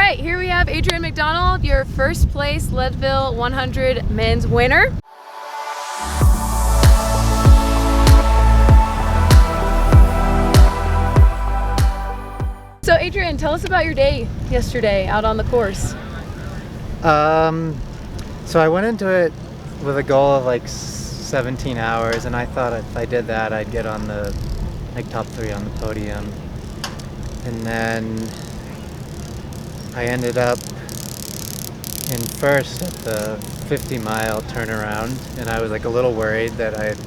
right, here we have Adrian Macdonald, your first place Leadville 100 men's winner. So Adrian, tell us about your day yesterday out on the course. So I went into it with a goal of like 17 hours, and I thought if I did that, I'd get on the top 3 on the podium. And then I ended up in first at the 50-mile turnaround, and I was like a little worried that I had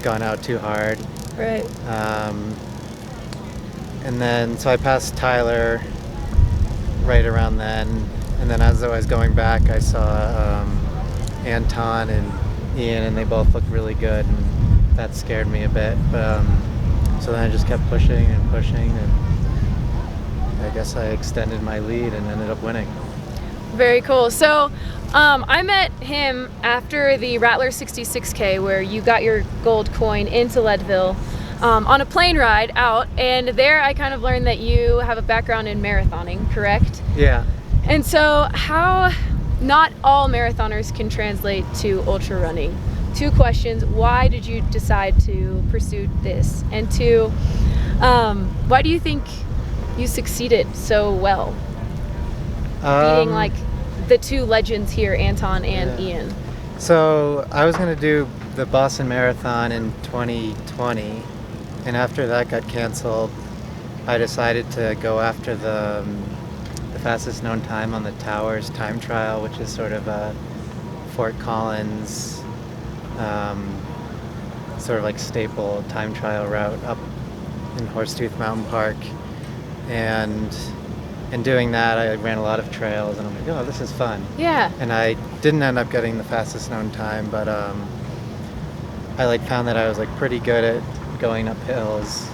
gone out too hard. Right. And then so I passed Tyler right around then, and then as I was going back, I saw Anton and Ian, and they both looked really good, and that scared me a bit. But so then I just kept pushing and pushing, and I guess I extended my lead and ended up winning. Very cool. So I met him after the Rattler 66K, where you got your gold coin into Leadville on a plane ride out, and there I kind of learned that you have a background in marathoning, correct? Yeah. And so how not all marathoners can translate to ultra running. 2 questions: why did you decide to pursue this? And 2, why do you think you succeeded so well, beating like the 2 legends here, Anton and Ian? So I was going to do the Boston Marathon in 2020, and after that got canceled, I decided to go after the fastest known time on the Towers time trial, which is sort of a Fort Collins sort of like staple time trial route up in Horsetooth Mountain Park. And in doing that, I ran a lot of trails, and I'm like, oh, this is fun. Yeah. And I didn't end up getting the fastest known time, but I like found that I was like pretty good at going up hills.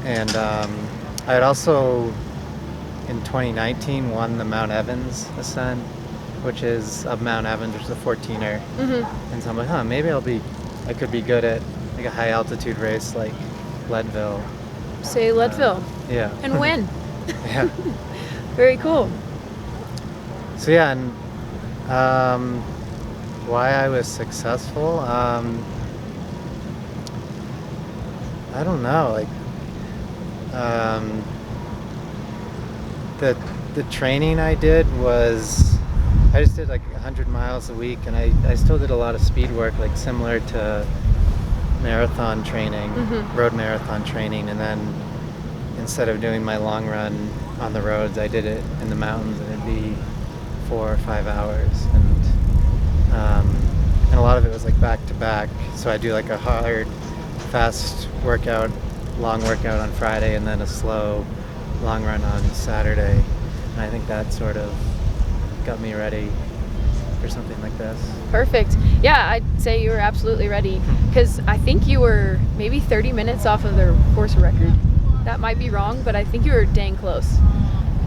And I had also in 2019 won the Mount Evans ascent, which is up Mount Evans, which is a 14er. Mm-hmm. And so I'm like, maybe I could be good at like a high altitude race like Leadville. Say Leadville. Yeah. And win. Yeah. Very cool. So yeah, and why I was successful, I don't know, like the training I did was, I just did like 100 miles a week, and I still did a lot of speed work, like similar to marathon training, road marathon training, and then instead of doing my long run on the roads, I did it in the mountains, and it'd be 4 or 5 hours, and a lot of it was like back to back. So I do like a hard, fast workout, long workout on Friday, and then a slow, long run on Saturday. And I think that sort of got me ready for something like this. Perfect. Yeah, I'd say you were absolutely ready, because I think you were maybe 30 minutes off of the course record. That might be wrong, but I think you were dang close.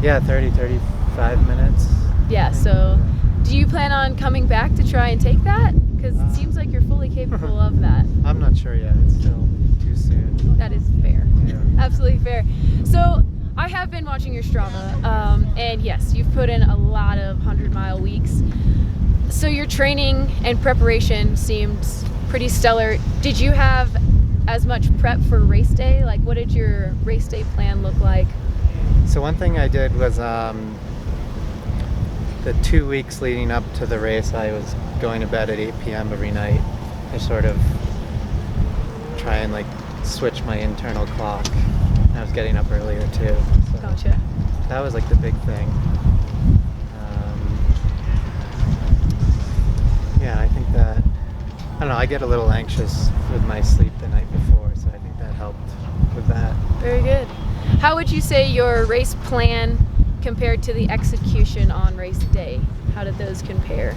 Yeah, 35 minutes. Yeah, so do you plan on coming back to try and take that? Because it seems like you're fully capable of that. I'm not sure yet. It's still too soon. That is fair. Yeah. Absolutely fair. So I have been watching your Strava, and yes, you've put in a lot of 100-mile weeks. So your training and preparation seemed pretty stellar. Did you have as much prep for race day? Like, what did your race day plan look like? So one thing I did was the 2 weeks leading up to the race, I was going to bed at 8 p.m. every night. I sort of try and like switch my internal clock. I was getting up earlier too. So Gotcha. that was like the big thing. Yeah, I think that, I don't know, I get a little anxious with my sleep the night before, so I think that helped with that. Very good. How would you say your race plan compared to the execution on race day? How did those compare?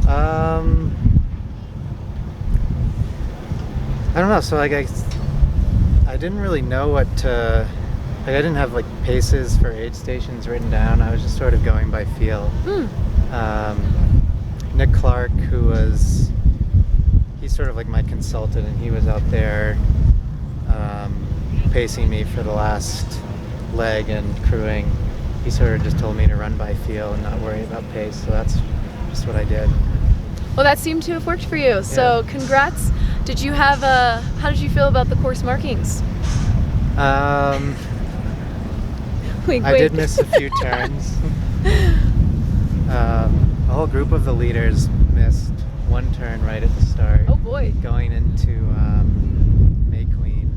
I don't know. So like I didn't really know what to, like I didn't have like paces for aid stations written down. I was just sort of going by feel. Nick Clark, he's sort of like my consultant, and he was out there pacing me for the last leg and crewing. he sort of just told me to run by feel and not worry about pace. So that's just what I did. Well, that seemed to have worked for you. So congrats. Did you have how did you feel about the course markings? I did miss a few turns. A whole group of the leaders missed one turn right at the start. Oh boy. Going into May Queen.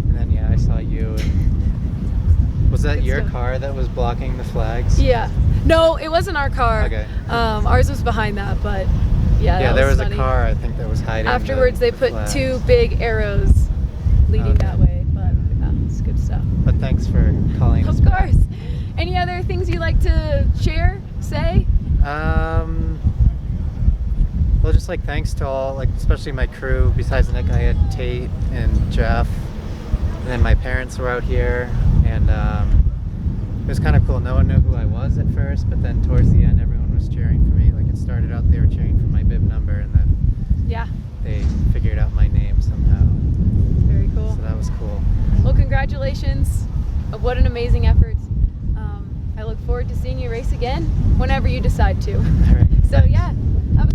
And then I saw you. And was that Good your stuff. car that was blocking the flags? Yeah. No, it wasn't our car. Okay. Ours was behind that, but yeah. Yeah, that there was funny. a car I think that was hiding. Afterwards, the they put flags. 2 big arrows leading Okay. that way, but yeah, it's good stuff. But thanks for calling us Of back. course. Any other things you'd like to share, say? Well, just like thanks to all, like especially my crew. Besides Nick, I had Tate and Jeff, and then my parents were out here, and it was kind of cool. No one knew who I was at first, but then towards the end, everyone was cheering for me. Like it started out, they were cheering for my bib number, and then Yeah, they figured out my name somehow. very cool. So that was cool. Well, congratulations. What an amazing effort. I look forward to seeing you race again whenever you decide to. All right. So yeah, have a